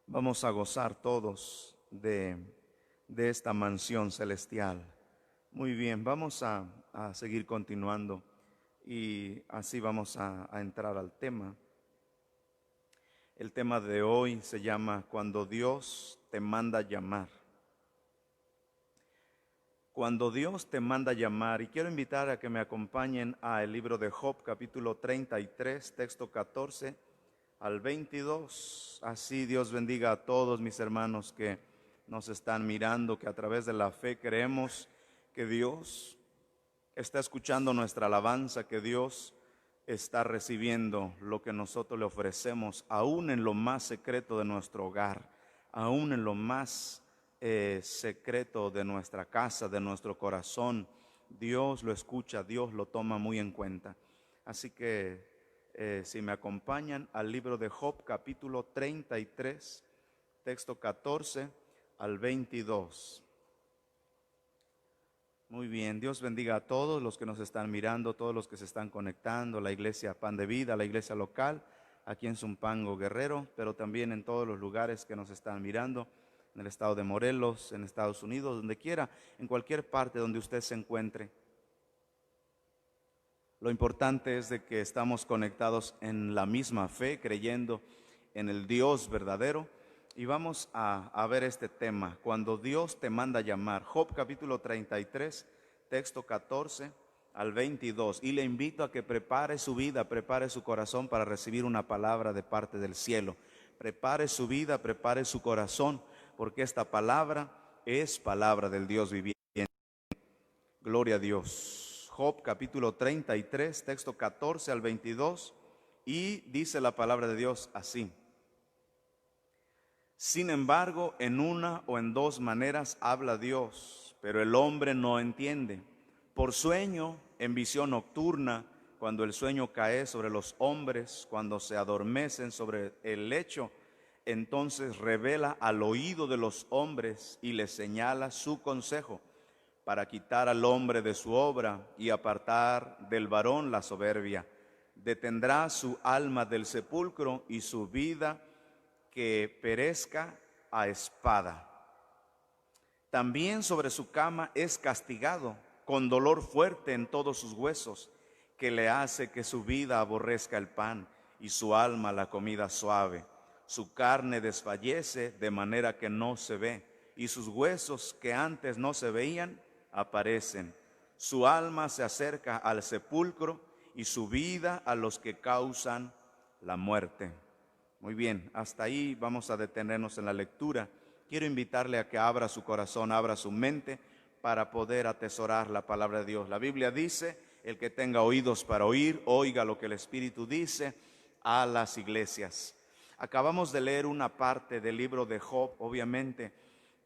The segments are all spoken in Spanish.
Vamos a gozar todos de esta mansión celestial. Muy bien, vamos a seguir continuando y así vamos a entrar al tema. El tema de hoy se llama Cuando Dios te manda llamar. Cuando Dios te manda llamar, y quiero invitar a que me acompañen al libro de Job, capítulo 33, texto 14 al 22. Así Dios bendiga a todos mis hermanos que nos están mirando, que a través de la fe creemos que Dios está escuchando nuestra alabanza, que Dios está recibiendo lo que nosotros le ofrecemos, aún en lo más secreto de nuestro hogar, aún en lo más secreto de nuestra casa, de nuestro corazón. Dios lo escucha, Dios lo toma muy en cuenta. Así que si me acompañan al libro de Job, capítulo 33, texto 14 al 22. Muy bien, Dios bendiga a todos los que nos están mirando, todos los que se están conectando, la iglesia Pan de Vida, la iglesia local, aquí en Zumpango, Guerrero, pero también en todos los lugares que nos están mirando, en el estado de Morelos, en Estados Unidos, donde quiera, en cualquier parte donde usted se encuentre. Lo importante es de que estamos conectados en la misma fe, creyendo en el Dios verdadero. Y vamos a ver este tema, cuando Dios te manda llamar. Job capítulo 33, texto 14 al 22. Y le invito a que prepare su vida, prepare su corazón para recibir una palabra de parte del cielo. Prepare su vida, prepare su corazón, porque esta palabra es palabra del Dios viviente. Gloria a Dios. Job capítulo 33, texto 14 al 22. Y dice la palabra de Dios así: sin embargo, en una o en dos maneras habla Dios, pero el hombre no entiende. Por sueño, en visión nocturna, cuando el sueño cae sobre los hombres, cuando se adormecen sobre el lecho, entonces revela al oído de los hombres y les señala su consejo, para quitar al hombre de su obra y apartar del varón la soberbia. Detendrá su alma del sepulcro y su vida que perezca a espada. También sobre su cama es castigado, con dolor fuerte en todos sus huesos, que le hace que su vida aborrezca el pan y su alma la comida suave. Su carne desfallece de manera que no se ve, y sus huesos que antes no se veían aparecen. Su alma se acerca al sepulcro y su vida a los que causan la muerte. Muy bien, hasta ahí vamos a detenernos en la lectura. Quiero invitarle a que abra su corazón, abra su mente para poder atesorar la palabra de Dios. La Biblia dice: el que tenga oídos para oír, oiga lo que el Espíritu dice a las iglesias. Acabamos de leer una parte del libro de Job. Obviamente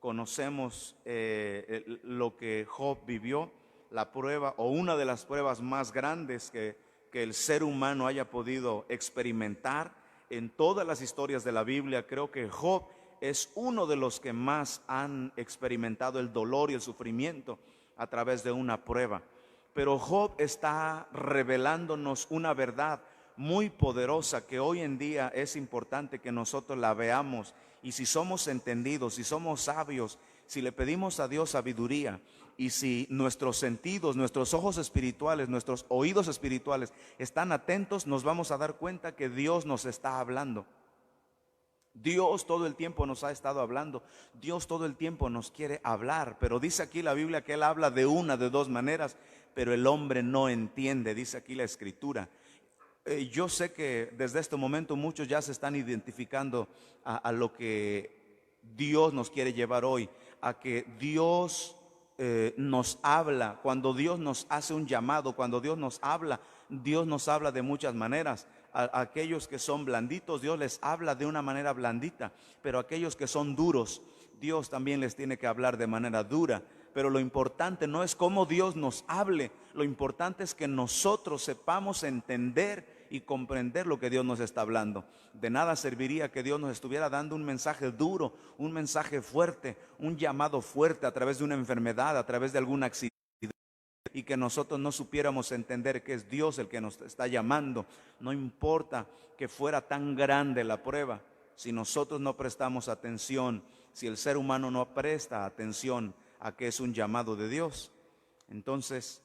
conocemos lo que Job vivió, la prueba o una de las pruebas más grandes que el ser humano haya podido experimentar en todas las historias de la Biblia. Creo que Job es uno de los que más han experimentado el dolor y el sufrimiento a través de una prueba. Pero Job está revelándonos una verdad muy poderosa que hoy en día es importante que nosotros la veamos. Y si somos entendidos, si somos sabios, si le pedimos a Dios sabiduría, y si nuestros sentidos, nuestros ojos espirituales, nuestros oídos espirituales están atentos, nos vamos a dar cuenta que Dios nos está hablando. Dios todo el tiempo nos ha estado hablando. Dios todo el tiempo nos quiere hablar. Pero dice aquí la Biblia que Él habla de una, de dos maneras, pero el hombre no entiende, dice aquí la Escritura. Yo sé que desde este momento muchos ya se están identificando a lo que Dios nos quiere llevar hoy, a que Dios nos habla. Cuando Dios nos hace un llamado, cuando Dios nos habla de muchas maneras. A aquellos que son blanditos, Dios les habla de una manera blandita, pero a aquellos que son duros, Dios también les tiene que hablar de manera dura. Pero lo importante no es cómo Dios nos hable, lo importante es que nosotros sepamos entender y comprender lo que Dios nos está hablando. De nada serviría que Dios nos estuviera dando un mensaje duro, un mensaje fuerte, un llamado fuerte a través de una enfermedad, a través de algún accidente, y que nosotros no supiéramos entender que es Dios el que nos está llamando. No importa que fuera tan grande la prueba, si nosotros no prestamos atención, si el ser humano no presta atención a que es un llamado de Dios, entonces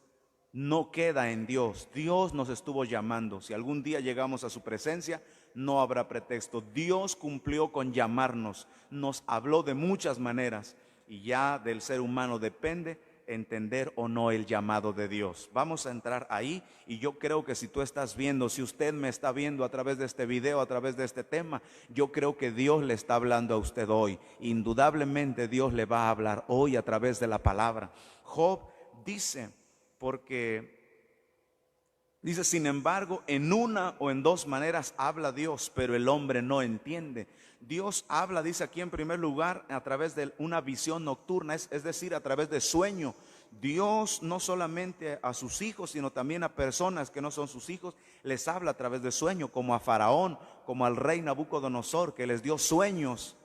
no queda en Dios. Dios nos estuvo llamando. Si algún día llegamos a su presencia, no habrá pretexto. Dios cumplió con llamarnos, nos habló de muchas maneras y ya del ser humano depende entender o no el llamado de Dios. Vamos a entrar ahí, y yo creo que si tú estás viendo, si usted me está viendo a través de este video, a través de este tema, yo creo que Dios le está hablando a usted hoy. Indudablemente Dios le va a hablar hoy a través de la palabra. Job dice, dice, sin embargo, en una o en dos maneras habla Dios, pero el hombre no entiende. Dios habla, dice aquí en primer lugar, a través de una visión nocturna, es decir, a través de sueño. Dios no solamente a sus hijos, sino también a personas que no son sus hijos, les habla a través de sueño, como a Faraón, como al rey Nabucodonosor, que les dio sueños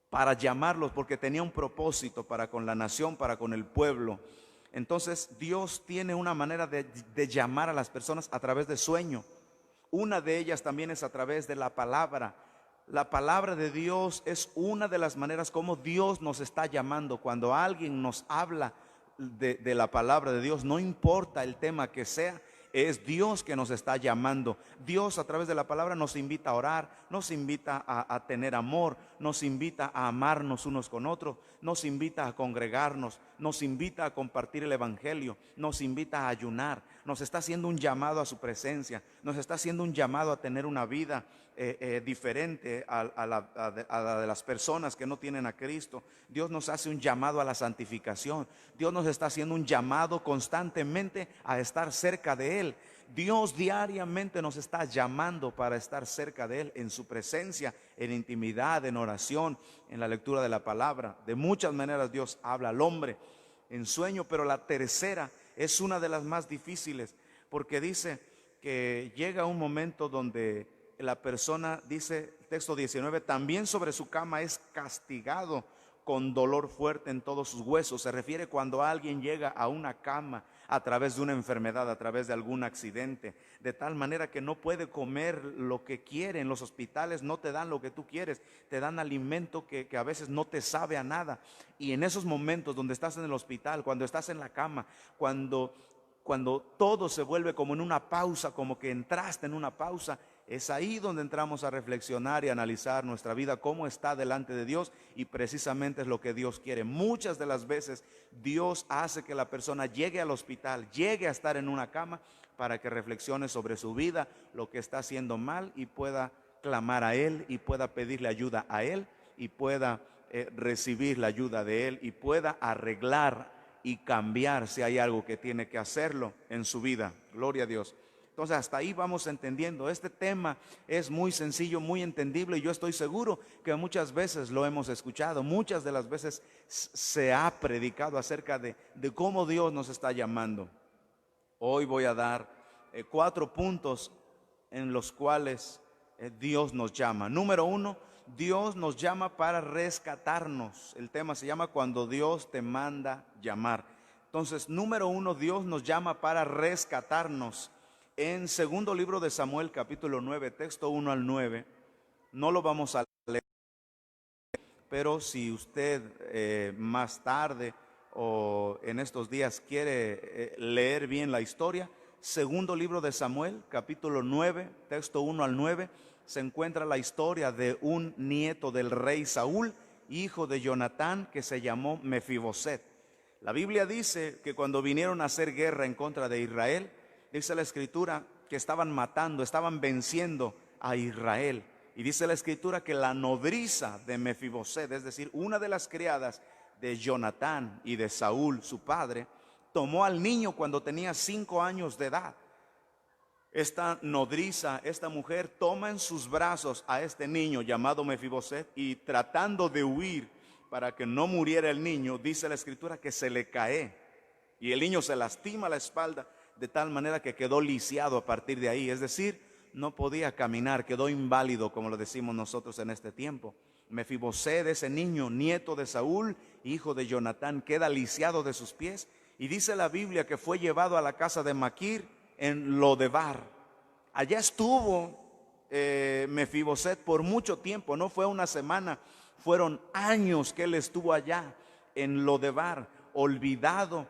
para llamarlos, porque tenía un propósito para con la nación, para con el pueblo. Entonces Dios tiene una manera de llamar a las personas a través de sueño. Una de ellas también es a través de la palabra. La palabra de Dios es una de las maneras como Dios nos está llamando. Cuando alguien nos habla de la palabra de Dios, no importa el tema que sea, es Dios que nos está llamando. Dios a través de la palabra nos invita a orar, nos invita a tener amor, nos invita a amarnos unos con otros, nos invita a congregarnos, nos invita a compartir el evangelio, nos invita a ayunar, nos está haciendo un llamado a su presencia, nos está haciendo un llamado a tener una vida diferente a la de las personas que no tienen a Cristo. Dios nos hace un llamado a la santificación. Dios nos está haciendo un llamado constantemente a estar cerca de Él. Dios diariamente nos está llamando para estar cerca de Él, en su presencia, en intimidad, en oración, en la lectura de la palabra. De muchas maneras Dios habla al hombre en sueño, pero la tercera es una de las más difíciles, porque dice que llega un momento donde la persona, dice texto 19, también sobre su cama es castigado con dolor fuerte en todos sus huesos. Se refiere cuando alguien llega a una cama a través de una enfermedad, a través de algún accidente, de tal manera que no puede comer lo que quiere. En los hospitales no te dan lo que tú quieres, te dan alimento que a veces no te sabe a nada. Y en esos momentos donde estás en el hospital, cuando estás en la cama, cuando todo se vuelve como en una pausa, como que entraste en una pausa, es ahí donde entramos a reflexionar y analizar nuestra vida, cómo está delante de Dios, y precisamente es lo que Dios quiere. Muchas de las veces Dios hace que la persona llegue al hospital, llegue a estar en una cama, para que reflexione sobre su vida, lo que está haciendo mal, y pueda clamar a Él, y pueda pedirle ayuda a Él, y pueda recibir la ayuda de Él, y pueda arreglar y cambiar si hay algo que tiene que hacerlo en su vida. Gloria a Dios. Entonces hasta ahí vamos entendiendo. Este tema es muy sencillo, muy entendible, y yo estoy seguro que muchas veces lo hemos escuchado. Muchas de las veces se ha predicado acerca de cómo Dios nos está llamando. Hoy voy a dar 4 puntos en los cuales Dios nos llama. Número 1, Dios nos llama para rescatarnos. El tema se llama cuando Dios te manda llamar. Entonces, número 1, Dios nos llama para rescatarnos. En segundo libro de Samuel, capítulo 9, texto 1 al 9, no lo vamos a leer, pero si usted más tarde o en estos días quiere leer bien la historia, segundo libro de Samuel, capítulo 9, texto 1 al 9, se encuentra la historia de un nieto del rey Saúl, hijo de Jonatán, que se llamó Mefiboset. La Biblia dice que cuando vinieron a hacer guerra en contra de Israel, dice la escritura que estaban matando, estaban venciendo a Israel. Y dice la escritura que la nodriza de Mefiboset, es decir, una de las criadas de Jonatán y de Saúl, su padre, tomó al niño cuando tenía 5 años de edad. Esta nodriza, esta mujer, toma en sus brazos a este niño llamado Mefiboset, y tratando de huir para que no muriera el niño, dice la escritura que se le cae y el niño se lastima la espalda, de tal manera que quedó lisiado a partir de ahí. Es decir, no podía caminar, quedó inválido, como lo decimos nosotros en este tiempo. Mefiboset, ese niño, nieto de Saúl, hijo de Jonatán, queda lisiado de sus pies, y dice la Biblia que fue llevado a la casa de Maquir en Lodebar. Allá estuvo Mefiboset por mucho tiempo, no fue una semana, fueron años que él estuvo allá en Lodebar, olvidado.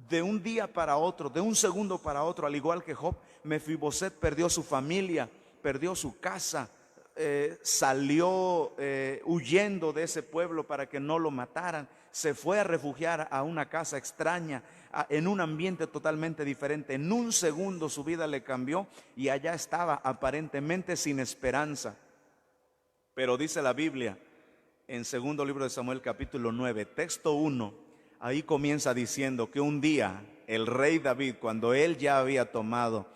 De un día para otro, de un segundo para otro, al igual que Job, Mefiboset perdió su familia, perdió su casa, salió huyendo de ese pueblo para que no lo mataran, se fue a refugiar a una casa extraña, en un ambiente totalmente diferente. En un segundo su vida le cambió y allá estaba aparentemente sin esperanza. Pero dice la Biblia en segundo libro de Samuel capítulo 9, texto 1, ahí comienza diciendo que un día el rey David, cuando él ya había tomado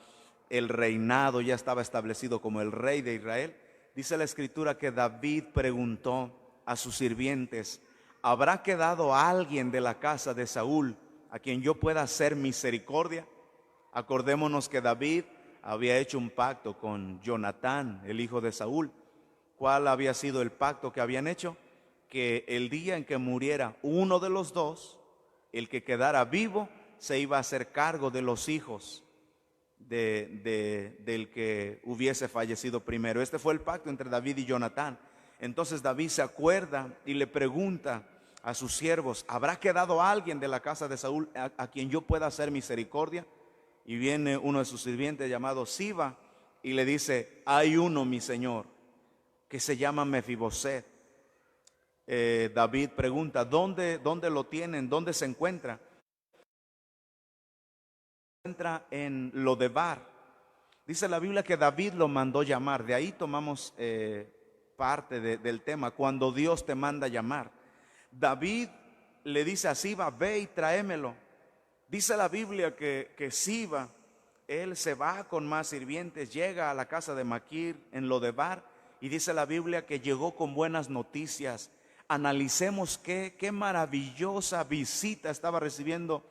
el reinado, ya estaba establecido como el rey de Israel, dice la escritura que David preguntó a sus sirvientes: ¿habrá quedado alguien de la casa de Saúl a quien yo pueda hacer misericordia? Acordémonos que David había hecho un pacto con Jonatán, el hijo de Saúl. ¿Cuál había sido el pacto que habían hecho? Que el día en que muriera uno de los dos, el que quedara vivo se iba a hacer cargo de los hijos del que hubiese fallecido primero. Este fue el pacto entre David y Jonatán. Entonces David se acuerda y le pregunta a sus siervos: ¿habrá quedado alguien de la casa de Saúl a quien yo pueda hacer misericordia? Y viene uno de sus sirvientes llamado Siba y le dice: hay uno, mi señor, que se llama Mefiboset. David pregunta: ¿dónde lo tienen? ¿Dónde se encuentra? Se encuentra en Lodebar. Dice la Biblia que David lo mandó llamar. De ahí tomamos parte del tema, cuando Dios te manda llamar. David le dice a Siba: ve y tráemelo. Dice la Biblia que Siba, él se va con más sirvientes, llega a la casa de Maquir en Lodebar, y dice la Biblia que llegó con buenas noticias. Analicemos qué maravillosa visita estaba recibiendo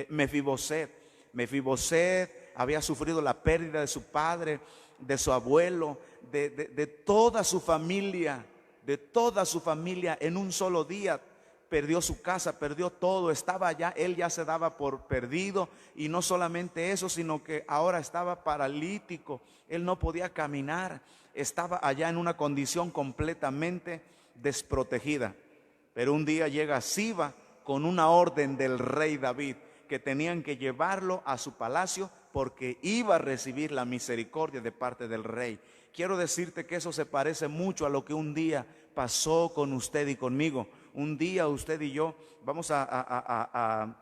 Mefiboset. Mefiboset había sufrido la pérdida de su padre, de su abuelo, de toda su familia, en un solo día. Perdió su casa, perdió todo, estaba allá, él ya se daba por perdido. Y no solamente eso, sino que ahora estaba paralítico, él no podía caminar, estaba allá en una condición completamente desprotegida. Pero un día llega Siba con una orden del rey David, que tenían que llevarlo a su palacio porque iba a recibir la misericordia de parte del rey. Quiero decirte que eso se parece mucho a lo que un día pasó con usted y conmigo. Un día usted y yo vamos a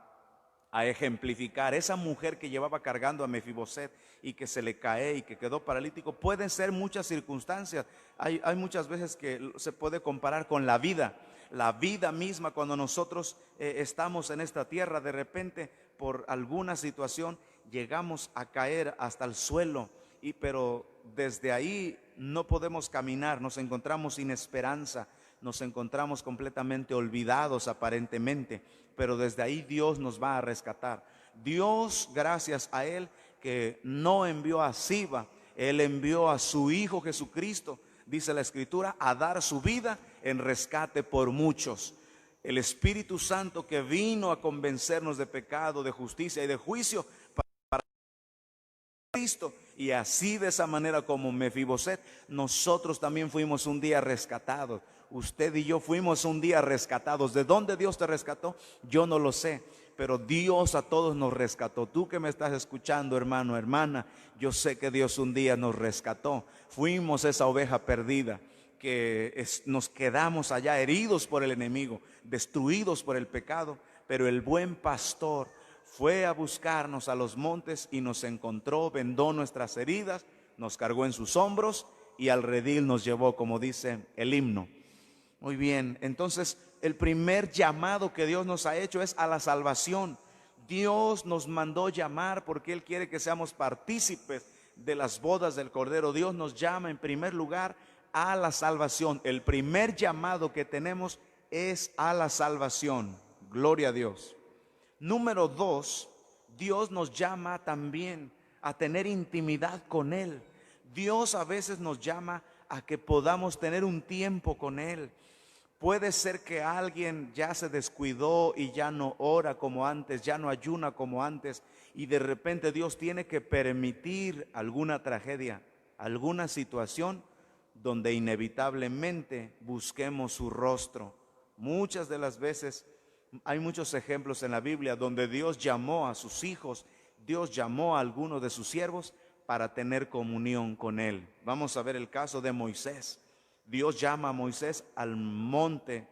ejemplificar. Esa mujer que llevaba cargando a Mefiboset y que se le cae y que quedó paralítico, pueden ser muchas circunstancias. Hay muchas veces que se puede comparar con la vida misma. Cuando nosotros estamos en esta tierra, de repente por alguna situación llegamos a caer hasta el suelo, pero desde ahí no podemos caminar, nos encontramos sin esperanza, nos encontramos completamente olvidados aparentemente, pero desde ahí Dios nos va a rescatar. Dios, gracias a Él, que no envió a Siba, Él envió a su Hijo Jesucristo, dice la Escritura, a dar su vida en rescate por muchos. El Espíritu Santo que vino a convencernos de pecado, de justicia y de juicio para Cristo. Y así, de esa manera como Mefiboset, nosotros también fuimos un día rescatados. Usted y yo fuimos un día rescatados. ¿De dónde Dios te rescató? Yo no lo sé, pero Dios a todos nos rescató. Tú que me estás escuchando, hermano, hermana, yo sé que Dios un día nos rescató. Fuimos esa oveja perdida que nos quedamos allá heridos por el enemigo, destruidos por el pecado, pero el buen pastor fue a buscarnos a los montes y nos encontró, vendó nuestras heridas, nos cargó en sus hombros y al redil nos llevó, como dice el himno. Muy bien, entonces el primer llamado que Dios nos ha hecho es a la salvación. Dios nos mandó llamar porque Él quiere que seamos partícipes de las bodas del Cordero. Dios nos llama en primer lugar a la salvación. El primer llamado que tenemos es a la salvación. Gloria a Dios. Número 2, Dios nos llama también a tener intimidad con Él. Dios a veces nos llama a que podamos tener un tiempo con Él. Puede ser que alguien ya se descuidó y ya no ora como antes, ya no ayuna como antes, y de repente Dios tiene que permitir alguna tragedia. alguna situación donde inevitablemente busquemos su rostro. Muchas de las veces hay muchos ejemplos en la Biblia donde Dios llamó a sus hijos, Dios llamó a algunos de sus siervos para tener comunión con Él. Vamos a ver el caso de Moisés. Dios llama a Moisés al monte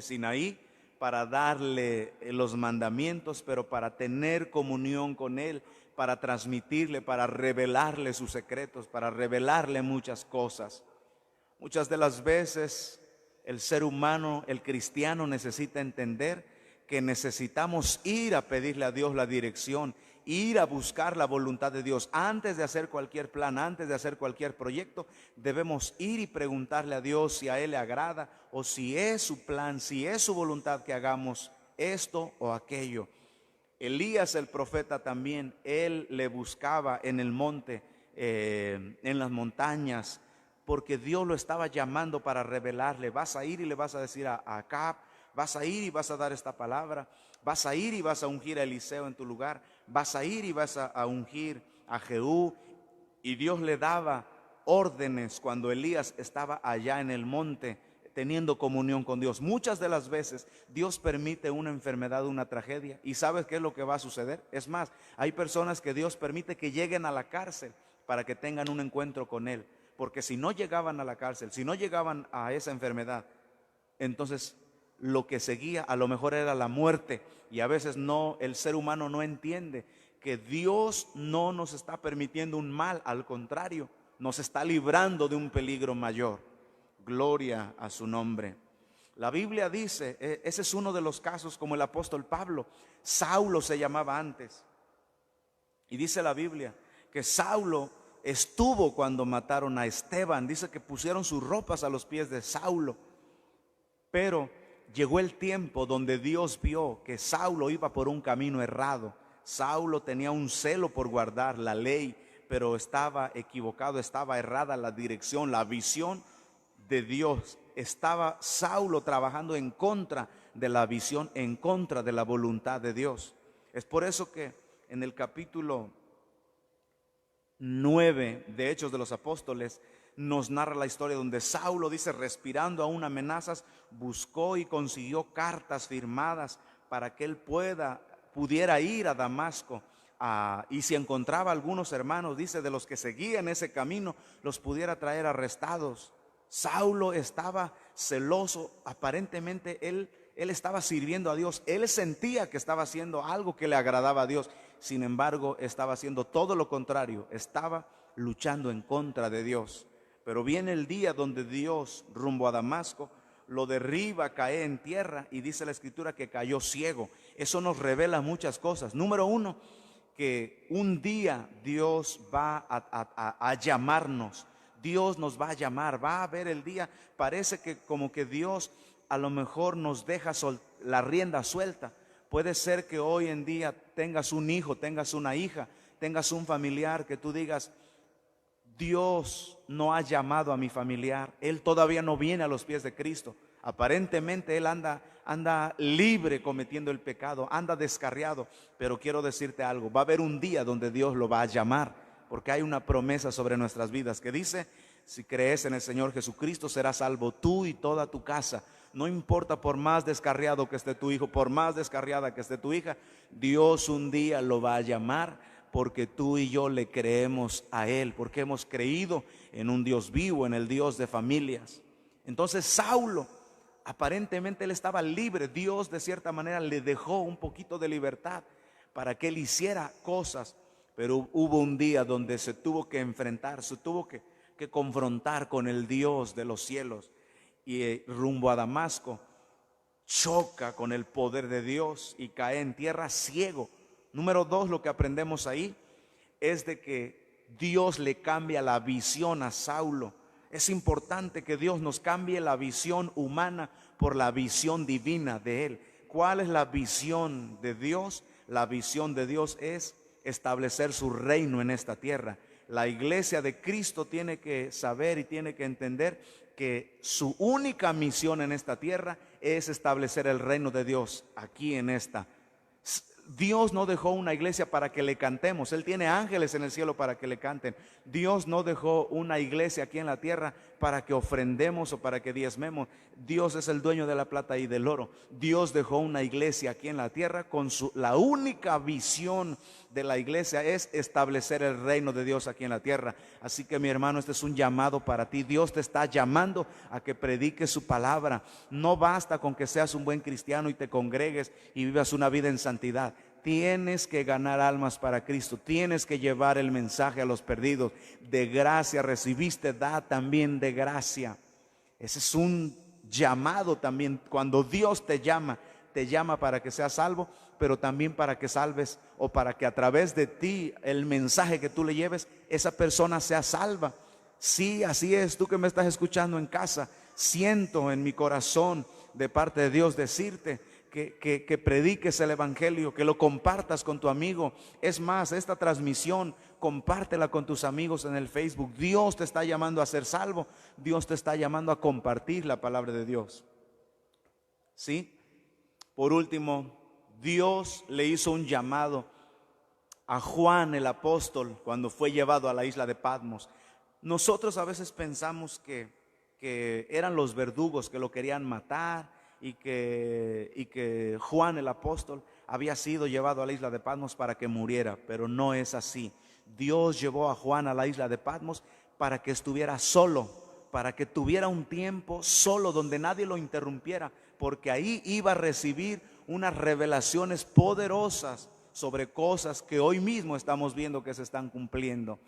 Sinaí para darle los mandamientos, pero para tener comunión con Él, para transmitirle, para revelarle sus secretos, para revelarle muchas cosas. Muchas de las veces el ser humano, el cristiano, necesita entender que necesitamos ir a pedirle a Dios la dirección, ir a buscar la voluntad de Dios. Antes de hacer cualquier plan, antes de hacer cualquier proyecto, debemos ir y preguntarle a Dios si a Él le agrada o si es su plan, si es su voluntad que hagamos esto o aquello. Elías el profeta también, él le buscaba en el monte, en las montañas, porque Dios lo estaba llamando para revelarle: vas a ir y le vas a decir a Acab, vas a ir y vas a dar esta palabra, vas a ir y vas a ungir a Eliseo en tu lugar, vas a ir y vas a ungir a Jehú. Y Dios le daba órdenes cuando Elías estaba allá en el monte teniendo comunión con Dios. Muchas de las veces Dios permite una enfermedad, una tragedia, y ¿sabes qué es lo que va a suceder? Es más, hay personas que Dios permite que lleguen a la cárcel para que tengan un encuentro con Él, porque si no llegaban a la cárcel, si no llegaban a esa enfermedad, entonces lo que seguía a lo mejor era la muerte. Y a veces no, el ser humano no entiende que Dios no nos está permitiendo un mal, al contrario, nos está librando de un peligro mayor. Gloria a su nombre. La Biblia dice, ese es uno de los casos, como el apóstol Pablo. Saulo se llamaba antes, y dice la Biblia que Saulo estuvo cuando mataron a Esteban. Dice que pusieron sus ropas a los pies de Saulo. Pero llegó el tiempo donde Dios vio que Saulo iba por un camino errado. Saulo tenía un celo por guardar la ley, pero estaba equivocado, estaba errada la dirección, la visión de Dios. Estaba Saulo trabajando en contra de la visión, en contra de la voluntad de Dios. Es por eso que en el capítulo 9 de Hechos de los Apóstoles nos narra la historia donde Saulo, dice, respirando aún amenazas, buscó y consiguió cartas firmadas para que él pudiera ir a Damasco, y si encontraba algunos hermanos, dice, de los que seguían ese camino, los pudiera traer arrestados. Saulo estaba celoso, aparentemente él estaba sirviendo a Dios, él sentía que estaba haciendo algo que le agradaba a Dios. Sin embargo, estaba haciendo todo lo contrario, estaba luchando en contra de Dios. Pero viene el día donde Dios, rumbo a Damasco, lo derriba, cae en tierra, y dice la Escritura que cayó ciego. Eso nos revela muchas cosas. Número uno, que un día Dios va a llamarnos. Dios nos va a llamar, va a haber el día. Parece que como que Dios a lo mejor nos deja la rienda suelta. Puede ser que hoy en día tengas un hijo, tengas una hija, tengas un familiar que tú digas: Dios no ha llamado a mi familiar, él todavía no viene a los pies de Cristo. Aparentemente él anda libre cometiendo el pecado, anda descarriado. Pero quiero decirte algo: va a haber un día donde Dios lo va a llamar, porque hay una promesa sobre nuestras vidas que dice: si crees en el Señor Jesucristo, serás salvo tú y toda tu casa. No importa, por más descarriado que esté tu hijo, por más descarriada que esté tu hija, Dios un día lo va a llamar, porque tú y yo le creemos a Él, porque hemos creído en un Dios vivo, en el Dios de familias. Entonces Saulo, aparentemente él estaba libre. Dios de cierta manera le dejó un poquito de libertad para que él hiciera cosas. Pero hubo un día donde se tuvo que enfrentar, se tuvo que confrontar con el Dios de los cielos. Y rumbo a Damasco choca con el poder de Dios y cae en tierra ciego. Número dos, lo que aprendemos ahí es de que Dios le cambia la visión a Saulo. Es importante que Dios nos cambie la visión humana por la visión divina de Él. ¿Cuál es la visión de Dios? La visión de Dios es establecer su reino en esta tierra. La iglesia de Cristo tiene que saber y tiene que entender que su única misión en esta tierra es establecer el reino de Dios aquí en esta. Dios no dejó una iglesia para que le cantemos. Él tiene ángeles en el cielo para que le canten. Dios no dejó una iglesia aquí en la tierra para que ofrendemos o para que diezmemos. Dios es el dueño de la plata y del oro. Dios dejó una iglesia aquí en la tierra con la única visión de la iglesia es establecer el reino de Dios aquí en la tierra. Así que, mi hermano, este es un llamado para ti. Dios te está llamando a que prediques su palabra. No basta con que seas un buen cristiano y te congregues y vivas una vida en santidad. Tienes que ganar almas para Cristo. Tienes que llevar el mensaje a los perdidos. De gracia recibiste, da también de gracia. Ese es un llamado también. Cuando Dios te llama para que seas salvo, pero también para que salves, o para que a través de ti, el mensaje que tú le lleves, esa persona sea salva. Sí, así es. Tú que me estás escuchando en casa, siento en mi corazón de parte de Dios decirte que prediques el evangelio, que lo compartas con tu amigo. Es más, esta transmisión compártela con tus amigos en el Facebook. Dios te está llamando a ser salvo. Dios te está llamando a compartir la palabra de Dios. ¿Sí? Por último, Dios le hizo un llamado a Juan el apóstol cuando fue llevado a la isla de Patmos. Nosotros a veces pensamos que eran los verdugos que lo querían matar y que Juan el apóstol había sido llevado a la isla de Patmos para que muriera, pero no es así. Dios llevó a Juan a la isla de Patmos para que estuviera solo, para que tuviera un tiempo solo donde nadie lo interrumpiera, porque ahí iba a recibir unas revelaciones poderosas sobre cosas que hoy mismo estamos viendo que se están cumpliendo.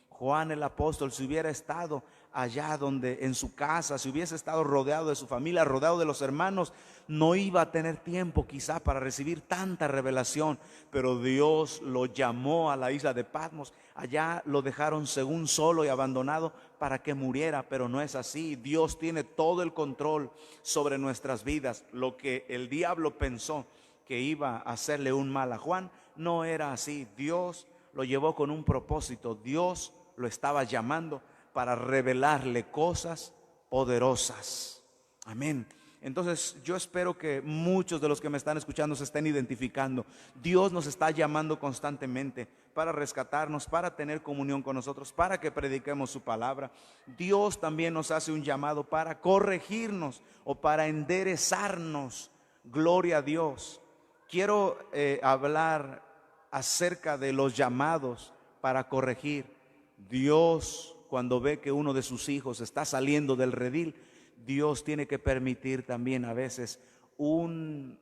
Juan el apóstol, si hubiera estado allá donde en su casa, si hubiese estado rodeado de su familia, rodeado de los hermanos, no iba a tener tiempo quizá para recibir tanta revelación. Pero Dios lo llamó a la isla de Patmos. Allá lo dejaron según solo y abandonado para que muriera, pero no es así. Dios tiene todo el control sobre nuestras vidas. Lo que el diablo pensó que iba a hacerle un mal a Juan, no era así. Dios lo llevó con un propósito. Dios lo estaba llamando para revelarle cosas poderosas. Amén. Entonces yo espero que muchos de los que me están escuchando se estén identificando. Dios nos está llamando constantemente para rescatarnos, para tener comunión con nosotros, para que prediquemos su palabra. Dios también nos hace un llamado para corregirnos o para enderezarnos. Gloria a Dios. Quiero hablar acerca de los llamados para corregir. Dios, cuando ve que uno de sus hijos está saliendo del redil, Dios tiene que permitir también a veces un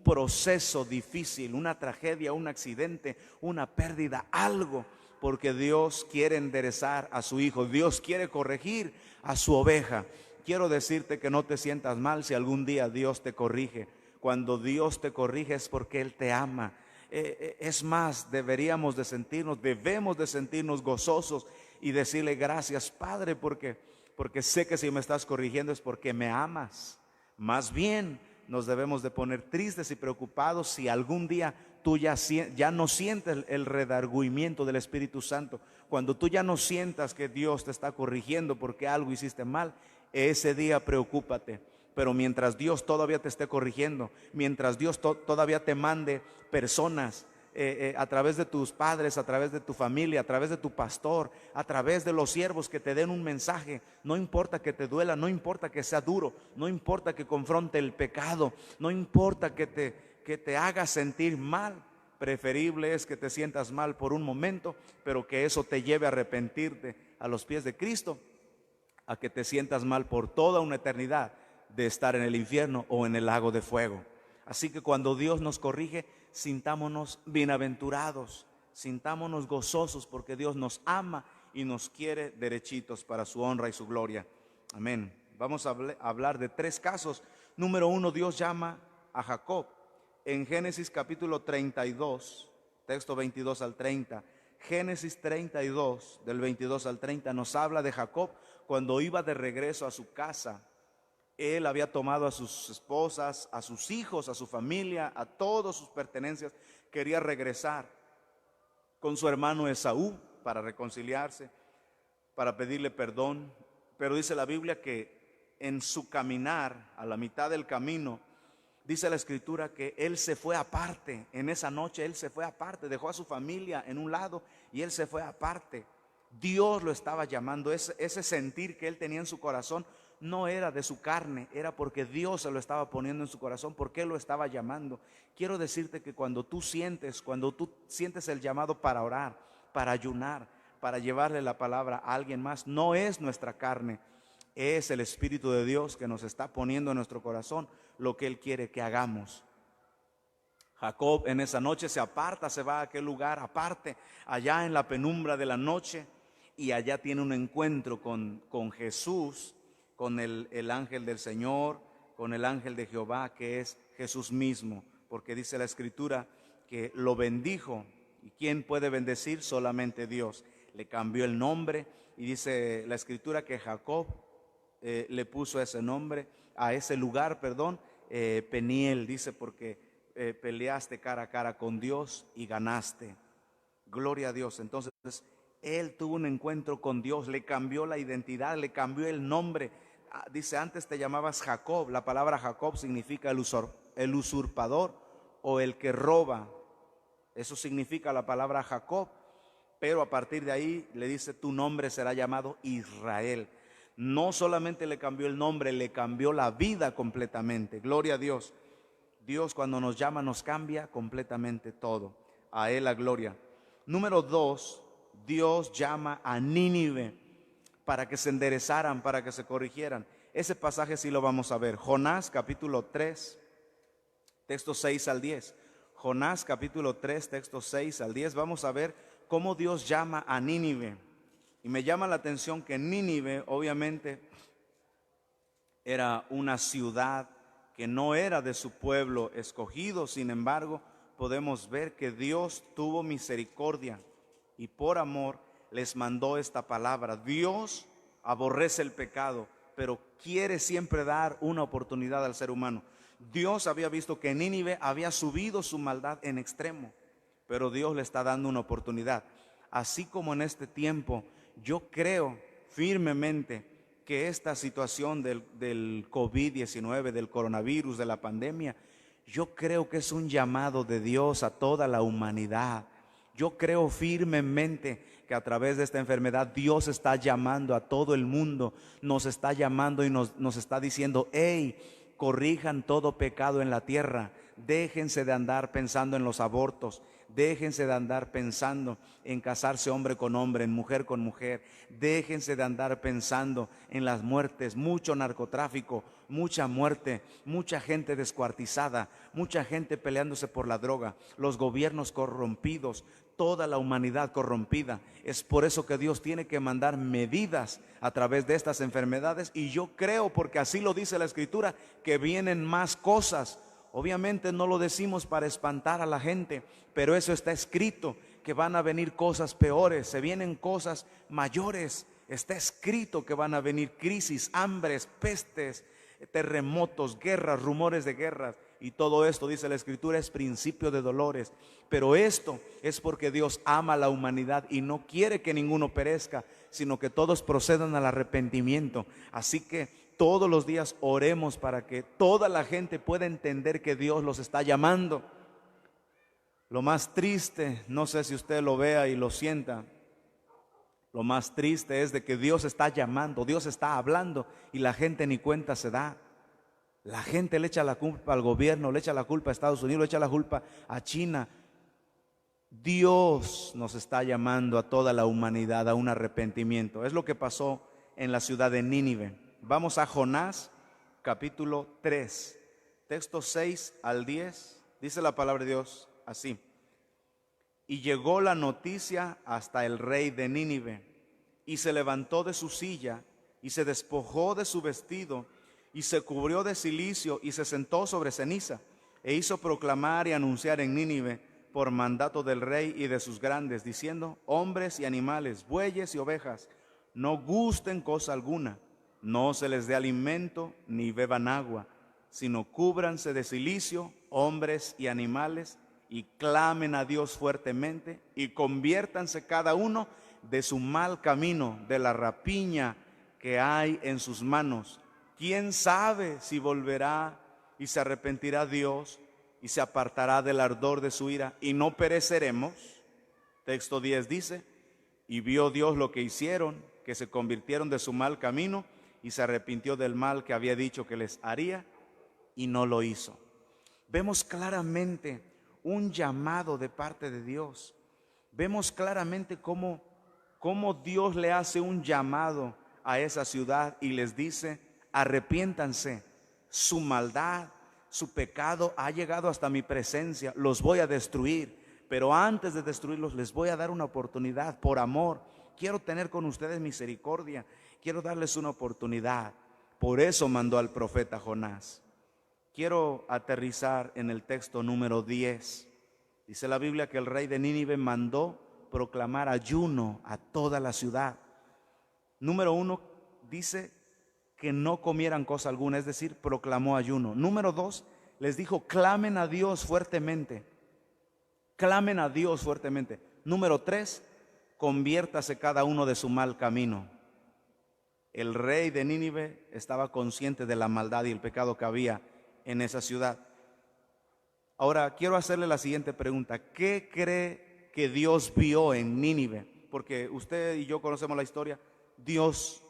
proceso difícil, una tragedia, un accidente, una pérdida, algo, porque Dios quiere enderezar a su hijo. Dios quiere corregir a su oveja. Quiero decirte que no te sientas mal si algún día Dios te corrige. Cuando Dios te corrige es porque Él te ama. Es más, debemos de sentirnos gozosos y decirle gracias, Padre, porque sé que si me estás corrigiendo es porque me amas. Más bien nos debemos de poner tristes y preocupados si algún día tú ya no sientes el redargüimiento del Espíritu Santo. Cuando tú ya no sientas que Dios te está corrigiendo porque algo hiciste mal, ese día preocúpate. Pero mientras Dios todavía te esté corrigiendo, mientras Dios todavía te mande personas a través de tus padres, a través de tu familia, a través de tu pastor, a través de los siervos que te den un mensaje, no importa que te duela, no importa que sea duro, no importa que confronte el pecado, no importa que te haga sentir mal. Preferible es que te sientas mal por un momento, pero que eso te lleve a arrepentirte a los pies de Cristo, a que te sientas mal por toda una eternidad de estar en el infierno o en el lago de fuego. Así que cuando Dios nos corrige, sintámonos bienaventurados, sintámonos gozosos, porque Dios nos ama y nos quiere derechitos para su honra y su gloria. Amén. Vamos a hablar de 3 casos. Número 1, Dios llama a Jacob. En Génesis capítulo 32, texto 22 al 30. Génesis 32, del 22 al 30, nos habla de Jacob cuando iba de regreso a su casa. Él había tomado a sus esposas, a sus hijos, a su familia, a todas sus pertenencias. Quería regresar con su hermano Esaú para reconciliarse, para pedirle perdón. Pero dice la Biblia que en su caminar, a la mitad del camino, Dice la escritura que él se fue aparte. En esa noche él se fue aparte, dejó a su familia en un lado y él se fue aparte. Dios lo estaba llamando. Ese sentir que él tenía en su corazón no era de su carne, era porque Dios se lo estaba poniendo en su corazón, porque él lo estaba llamando. Quiero decirte que cuando tú sientes el llamado para orar, para ayunar, para llevarle la palabra a alguien más, no es nuestra carne, es el Espíritu de Dios que nos está poniendo en nuestro corazón lo que él quiere que hagamos. Jacob en esa noche se aparta, se va a aquel lugar aparte, allá en la penumbra de la noche, y allá tiene un encuentro con Jesús, con el ángel del Señor, con el ángel de Jehová, que es Jesús mismo, porque dice la escritura que lo bendijo. ¿Y quién puede bendecir? Solamente Dios. Le cambió el nombre, y dice la escritura que Jacob le puso ese nombre, a ese lugar, Peniel, dice, porque peleaste cara a cara con Dios y ganaste. Gloria a Dios. Entonces él tuvo un encuentro con Dios, le cambió la identidad, le cambió el nombre. Dice, antes te llamabas Jacob. La palabra Jacob significa el usurpador o el que roba. Eso significa la palabra Jacob. Pero a partir de ahí le dice, tu nombre será llamado Israel. No solamente le cambió el nombre, le cambió la vida completamente. Gloria a Dios. Dios cuando nos llama nos cambia completamente todo. A Él la gloria. Número 2, Dios llama a Nínive para que se enderezaran, para que se corrigieran. Ese pasaje sí lo vamos a ver. Jonás capítulo 3, textos 6 al 10. Jonás capítulo 3, textos 6 al 10. Vamos a ver cómo Dios llama a Nínive. Y me llama la atención que Nínive obviamente era una ciudad que no era de su pueblo escogido. Sin embargo, podemos ver que Dios tuvo misericordia y por amor les mandó esta palabra. Dios aborrece el pecado, pero quiere siempre dar una oportunidad al ser humano. Dios había visto que Nínive había subido su maldad en extremo, pero Dios le está dando una oportunidad. Así como en este tiempo, yo creo firmemente que esta situación del COVID-19, del coronavirus, de la pandemia, yo creo que es un llamado de Dios a toda la humanidad. Yo creo firmemente que a través de esta enfermedad Dios está llamando a todo el mundo, nos está llamando y nos está diciendo, hey, corrijan todo pecado en la tierra, déjense de andar pensando en los abortos, déjense de andar pensando en casarse hombre con hombre, en mujer con mujer, déjense de andar pensando en las muertes, mucho narcotráfico, mucha muerte, mucha gente descuartizada, mucha gente peleándose por la droga, los gobiernos corrompidos, toda la humanidad corrompida. Es por eso que Dios tiene que mandar medidas a través de estas enfermedades, y yo creo, porque así lo dice la escritura, que vienen más cosas. Obviamente no lo decimos para espantar a la gente, pero eso está escrito, que van a venir cosas peores, se vienen cosas mayores. Está escrito que van a venir crisis, hambres, pestes, terremotos, guerras, rumores de guerras. Y todo esto, dice la escritura, es principio de dolores. Pero esto es porque Dios ama a la humanidad y no quiere que ninguno perezca, sino que todos procedan al arrepentimiento. Así que todos los días oremos para que toda la gente pueda entender que Dios los está llamando. Lo más triste, no sé si usted lo vea y lo sienta, lo más triste es de que Dios está llamando, Dios está hablando y la gente ni cuenta se da. La gente le echa la culpa al gobierno, le echa la culpa a Estados Unidos, le echa la culpa a China. Dios nos está llamando a toda la humanidad a un arrepentimiento. Es lo que pasó en la ciudad de Nínive. Vamos a Jonás capítulo 3, textos 6 al 10. Dice la palabra de Dios así: y llegó la noticia hasta el rey de Nínive, y se levantó de su silla, y se despojó de su vestido, y se cubrió de cilicio, y se sentó sobre ceniza, e hizo proclamar y anunciar en Nínive, por mandato del rey y de sus grandes, diciendo: hombres y animales, bueyes y ovejas, no gusten cosa alguna, no se les dé alimento, ni beban agua, sino cúbranse de cilicio, hombres y animales, y clamen a Dios fuertemente, y conviértanse cada uno de su mal camino, de la rapiña que hay en sus manos. ¿Quién sabe si volverá y se arrepentirá Dios y se apartará del ardor de su ira y no pereceremos. Texto 10 dice: y vio Dios lo que hicieron, que se convirtieron de su mal camino y se arrepintió del mal que había dicho que les haría y no lo hizo. Vemos claramente un llamado de parte de Dios. Vemos claramente cómo Dios le hace un llamado a esa ciudad y les dice: arrepiéntanse, su maldad, su pecado ha llegado hasta mi presencia, los voy a destruir, pero antes de destruirlos les voy a dar una oportunidad por amor. Quiero tener con ustedes misericordia, quiero darles una oportunidad. Por eso mandó al profeta Jonás. Quiero aterrizar en el texto número 10. Dice la Biblia que el rey de Nínive mandó proclamar ayuno a toda la ciudad. Número 1, dice que no comieran cosa alguna, es decir, proclamó ayuno. Número 2, les dijo: clamen a Dios fuertemente. Clamen a Dios fuertemente. Número 3, conviértase cada uno de su mal camino. El rey de Nínive estaba consciente de la maldad y el pecado que había en esa ciudad. Ahora quiero hacerle la siguiente pregunta: ¿qué cree que Dios vio en Nínive? Porque usted y yo conocemos la historia. Dios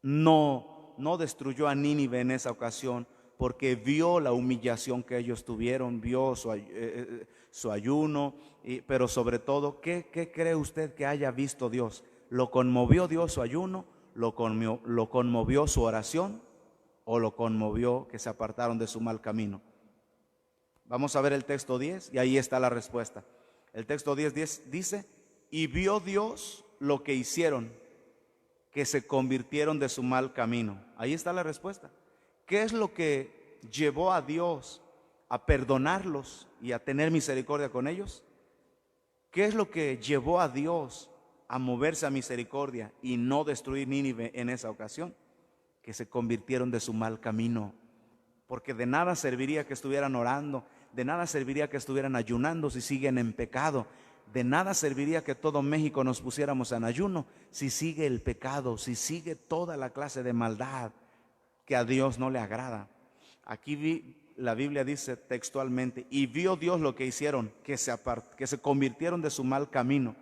no destruyó a Nínive en esa ocasión, porque vio la humillación que ellos tuvieron, vio su ayuno, pero sobre todo, ¿qué cree usted que haya visto Dios? ¿Lo conmovió Dios su ayuno? ¿Lo conmovió su oración? ¿O lo conmovió que se apartaron de su mal camino? Vamos a ver el texto 10 y ahí está la respuesta. El texto 10 dice: y vio Dios lo que hicieron, que se convirtieron de su mal camino. Ahí está la respuesta. ¿Qué es lo que llevó a Dios a perdonarlos y a tener misericordia con ellos? ¿Qué es lo que llevó a Dios a moverse a misericordia y no destruir Nínive en esa ocasión? Que se convirtieron de su mal camino. Porque de nada serviría que estuvieran orando, de nada serviría que estuvieran ayunando si siguen en pecado. De nada serviría que todo México nos pusiéramos en ayuno si sigue el pecado, si sigue toda la clase de maldad que a Dios no le agrada. Aquí la Biblia dice textualmente: y vio Dios lo que hicieron, que se convirtieron de su mal camino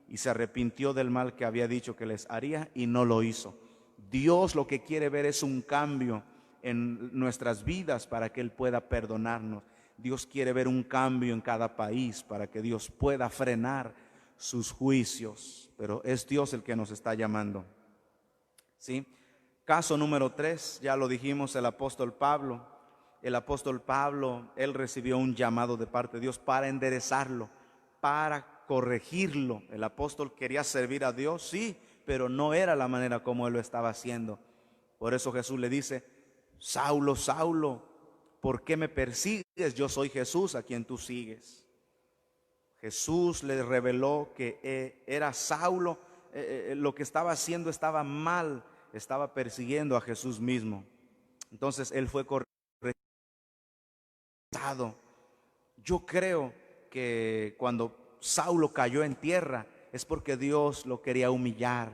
y se arrepintió del mal que había dicho que les haría y no lo hizo. Dios lo que quiere ver es un cambio en nuestras vidas para que Él pueda perdonarnos. Dios quiere ver un cambio en cada país para que Dios pueda frenar sus juicios, pero es Dios el que nos está llamando. ¿Sí? Caso número 3, ya lo dijimos, el apóstol Pablo. El apóstol Pablo, él recibió un llamado de parte de Dios para enderezarlo, para corregirlo. El apóstol quería servir a Dios, sí, pero no era la manera como él lo estaba haciendo. Por eso Jesús le dice: Saulo, Saulo, ¿por qué me persigues? Yo soy Jesús a quien tú sigues. Jesús le reveló que era Saulo, lo que estaba haciendo estaba mal, estaba persiguiendo a Jesús mismo. Entonces él fue corregido. Yo creo que cuando Saulo cayó en tierra es porque Dios lo quería humillar.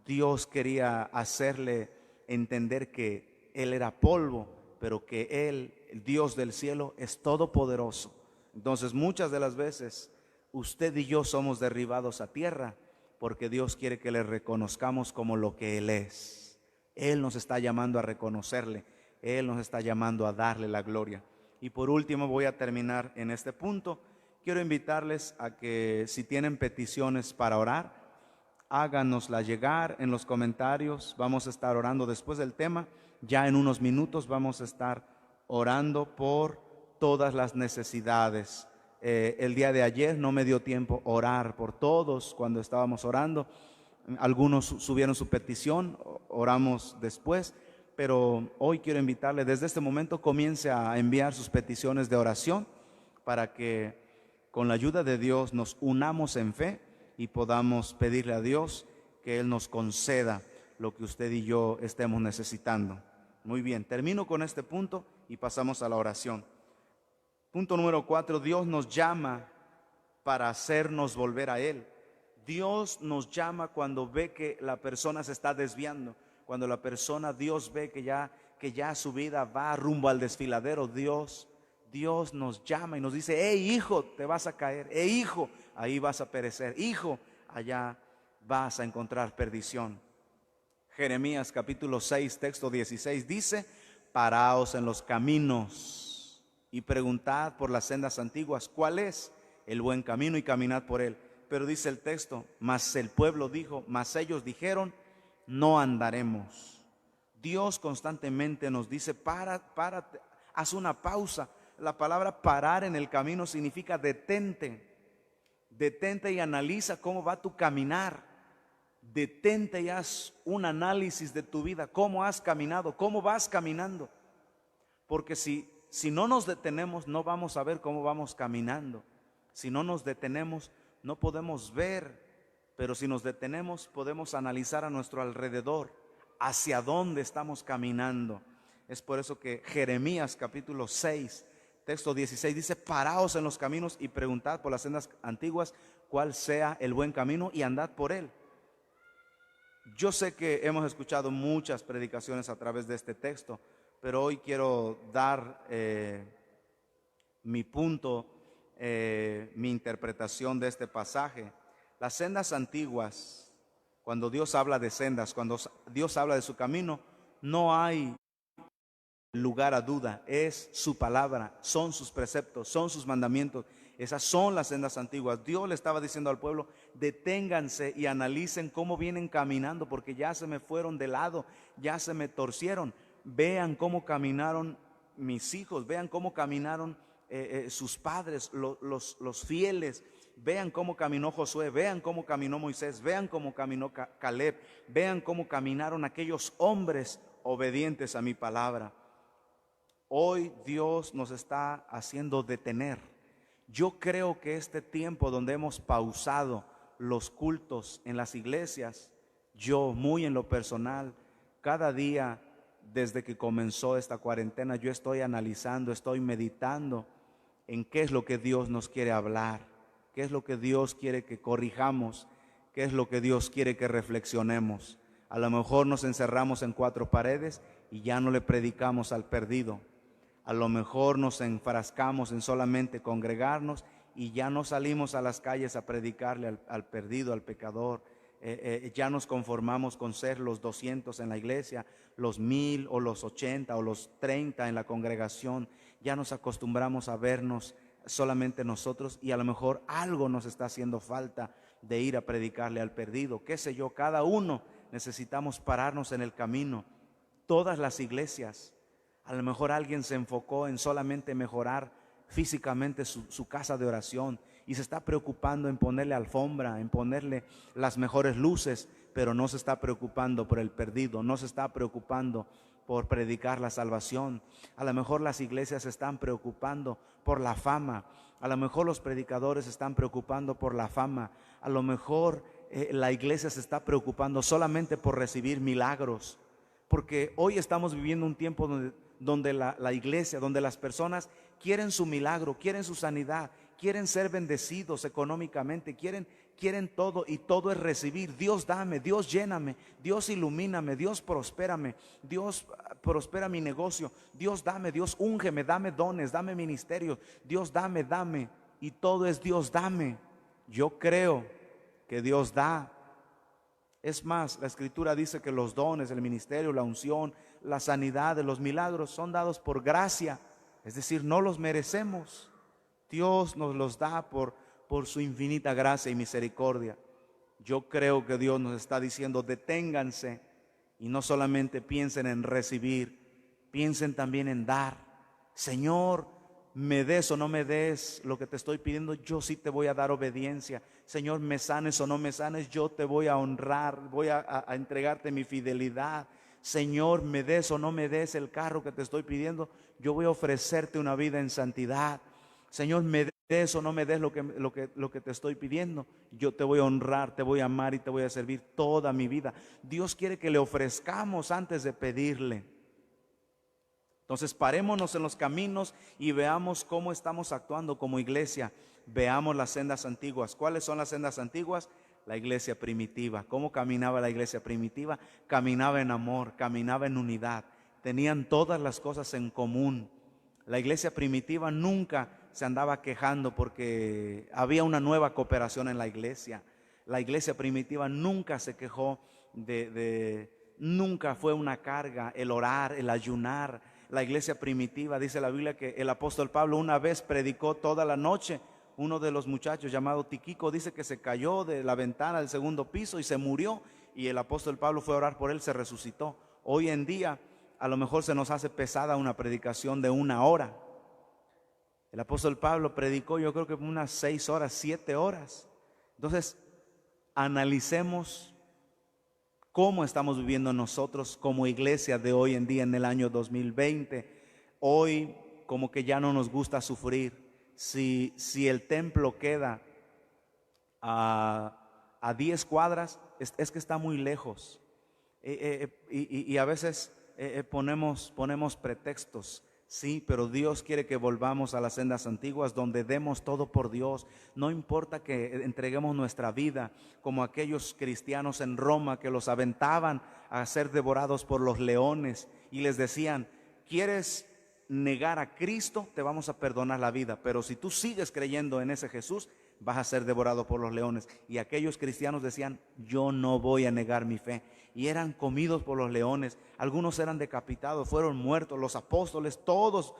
Dios quería hacerle entender que él era polvo, pero que Él, el Dios del cielo, es todopoderoso. Entonces muchas de las veces usted y yo somos derribados a tierra porque Dios quiere que le reconozcamos como lo que Él es. Él nos está llamando a reconocerle, Él nos está llamando a darle la gloria. Y por último, voy a terminar en este punto. Quiero invitarles a que si tienen peticiones para orar, háganosla llegar en los comentarios. Vamos a estar orando después del tema. Ya en unos minutos vamos a estar orando por todas las necesidades. El día de ayer no me dio tiempo orar por todos cuando estábamos orando. Algunos subieron su petición, oramos después, pero hoy quiero invitarle, desde este momento comience a enviar sus peticiones de oración para que con la ayuda de Dios nos unamos en fe y podamos pedirle a Dios que Él nos conceda lo que usted y yo estemos necesitando. Muy bien, termino con este punto y pasamos a la oración. Punto número 4, Dios nos llama para hacernos volver a Él. Dios nos llama cuando ve que la persona se está desviando, cuando la persona, Dios ve que que ya su vida va rumbo al desfiladero, Dios nos llama y nos dice: hey hijo, te vas a caer, hey hijo, ahí vas a perecer, hijo, allá vas a encontrar perdición. Jeremías capítulo 6, texto 16 dice: paraos en los caminos y preguntad por las sendas antiguas, ¿cuál es el buen camino? Y caminad por él. Pero dice el texto: mas el pueblo dijo, mas ellos dijeron, no andaremos. Dios constantemente nos dice: párate, haz una pausa. La palabra parar en el camino significa detente. Detente y analiza cómo va tu caminar. Detente y haz un análisis de tu vida, cómo has caminado, cómo vas caminando. Porque si no nos detenemos, no vamos a ver cómo vamos caminando. Si no nos detenemos, no podemos ver. Pero si nos detenemos, podemos analizar a nuestro alrededor, hacia dónde estamos caminando. Es por eso que Jeremías capítulo 6, texto 16 dice: paraos en los caminos y preguntad por las sendas antiguas, cuál sea el buen camino, y andad por él. Yo sé que hemos escuchado muchas predicaciones a través de este texto, pero hoy quiero dar mi punto, mi interpretación de este pasaje. Las sendas antiguas, cuando Dios habla de sendas, cuando Dios habla de su camino, no hay lugar a duda. Es su palabra, son sus preceptos, son sus mandamientos. Esas son las sendas antiguas. Dios le estaba diciendo al pueblo: deténganse y analicen cómo vienen caminando, porque ya se me fueron de lado, ya se me torcieron. Vean cómo caminaron mis hijos, vean cómo caminaron sus padres, los fieles. Vean cómo caminó Josué, vean cómo caminó Moisés, vean cómo caminó Caleb, vean cómo caminaron aquellos hombres obedientes a mi palabra. Hoy Dios nos está haciendo detener. Yo creo que este tiempo donde hemos pausado los cultos en las iglesias, yo muy en lo personal, cada día desde que comenzó esta cuarentena, yo estoy analizando, estoy meditando en qué es lo que Dios nos quiere hablar, qué es lo que Dios quiere que corrijamos, qué es lo que Dios quiere que reflexionemos. A lo mejor nos encerramos en cuatro paredes y ya no le predicamos al perdido. A lo mejor nos enfrascamos en solamente congregarnos y ya no salimos a las calles a predicarle al perdido, al pecador. Ya nos conformamos con ser los 200 en la iglesia, los 1000 o los 80 o los 30 en la congregación. Ya nos acostumbramos a vernos solamente nosotros, y a lo mejor algo nos está haciendo falta de ir a predicarle al perdido. Qué sé yo, cada uno necesitamos pararnos en el camino. Todas las iglesias. A lo mejor alguien se enfocó en solamente mejorar físicamente su casa de oración y se está preocupando en ponerle alfombra, en ponerle las mejores luces, pero no se está preocupando por el perdido, no se está preocupando por predicar la salvación. A lo mejor las iglesias se están preocupando por la fama, a lo mejor los predicadores se están preocupando por la fama, a lo mejor la iglesia se está preocupando solamente por recibir milagros, porque hoy estamos viviendo un tiempo donde la iglesia, donde las personas quieren su milagro, quieren su sanidad, quieren ser bendecidos económicamente, quieren todo, y todo es recibir. Dios dame, Dios lléname, Dios ilumíname, Dios prospérame, Dios prospera mi negocio, Dios dame, Dios úngeme, dame dones, dame ministerios, Dios dame, y todo es Dios dame. Yo creo que Dios da. Es más, la escritura dice que los dones, el ministerio, la unción, la sanidad, los milagros son dados por gracia, es decir, no los merecemos. Dios nos los da por su infinita gracia y misericordia. Yo creo que Dios nos está diciendo: deténganse y no solamente piensen en recibir, piensen también en dar. Señor, me des o no me des lo que te estoy pidiendo, yo sí te voy a dar obediencia. Señor, me sanes o no me sanes, yo te voy a honrar, voy a entregarte mi fidelidad. Señor, me des o no me des el carro que te estoy pidiendo, yo voy a ofrecerte una vida en santidad. Señor, me des o no me des lo que te estoy pidiendo, yo te voy a honrar, te voy a amar y te voy a servir toda mi vida. Dios quiere que le ofrezcamos antes de pedirle. Entonces parémonos en los caminos y veamos cómo estamos actuando como iglesia. Veamos las sendas antiguas. ¿Cuáles son las sendas antiguas? La iglesia primitiva. ¿Cómo caminaba la iglesia primitiva? Caminaba en amor, caminaba en unidad, tenían todas las cosas en común. La iglesia primitiva nunca se andaba quejando porque había una nueva cooperación en la iglesia. La iglesia primitiva nunca se quejó nunca fue una carga el orar, el ayunar. La iglesia primitiva, dice la Biblia, que el apóstol Pablo una vez predicó toda la noche. Uno de los muchachos llamado Tiquico dice que se cayó de la ventana del segundo piso y se murió, y el apóstol Pablo fue a orar por él, se resucitó. Hoy en día a lo mejor se nos hace pesada una predicación de 1 hora. El apóstol Pablo predicó, yo creo que unas 6 horas, 7 horas. Entonces, analicemos cómo estamos viviendo nosotros como iglesia de hoy en día en el año 2020. Hoy como que ya no nos gusta sufrir. Si el templo queda a 10 cuadras, es que está muy lejos. Y a veces ponemos pretextos. Sí, pero Dios quiere que volvamos a las sendas antiguas donde demos todo por Dios. No importa que entreguemos nuestra vida como aquellos cristianos en Roma que los aventaban a ser devorados por los leones y les decían: ¿quieres negar a Cristo? Te vamos a perdonar la vida, pero si tú sigues creyendo en ese Jesús, vas a ser devorado por los leones. Y aquellos cristianos decían: yo no voy a negar mi fe. Y eran comidos por los leones. Algunos eran decapitados, fueron muertos. Los apóstoles, todos,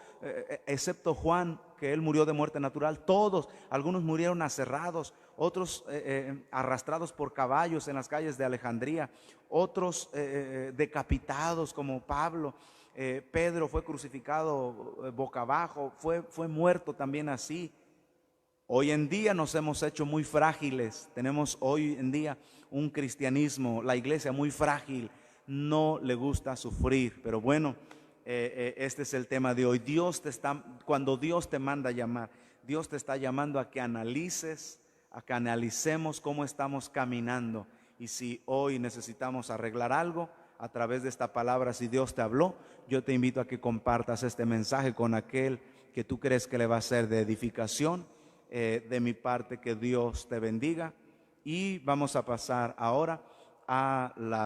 excepto Juan, que él murió de muerte natural, todos. Algunos murieron aserrados, otros arrastrados por caballos en las calles de Alejandría, otros decapitados como Pablo. Pedro fue crucificado boca abajo, fue muerto también así. Hoy en día nos hemos hecho muy frágiles. Tenemos hoy en día un cristianismo, la iglesia muy frágil, no le gusta sufrir. Pero bueno, este es el tema de hoy. Cuando Dios te manda a llamar, Dios te está llamando a que analices, a que analicemos cómo estamos caminando. Y si hoy necesitamos arreglar algo a través de esta palabra, si Dios te habló, yo te invito a que compartas este mensaje con aquel que tú crees que le va a ser de edificación. De mi parte, que Dios te bendiga, y vamos a pasar ahora a la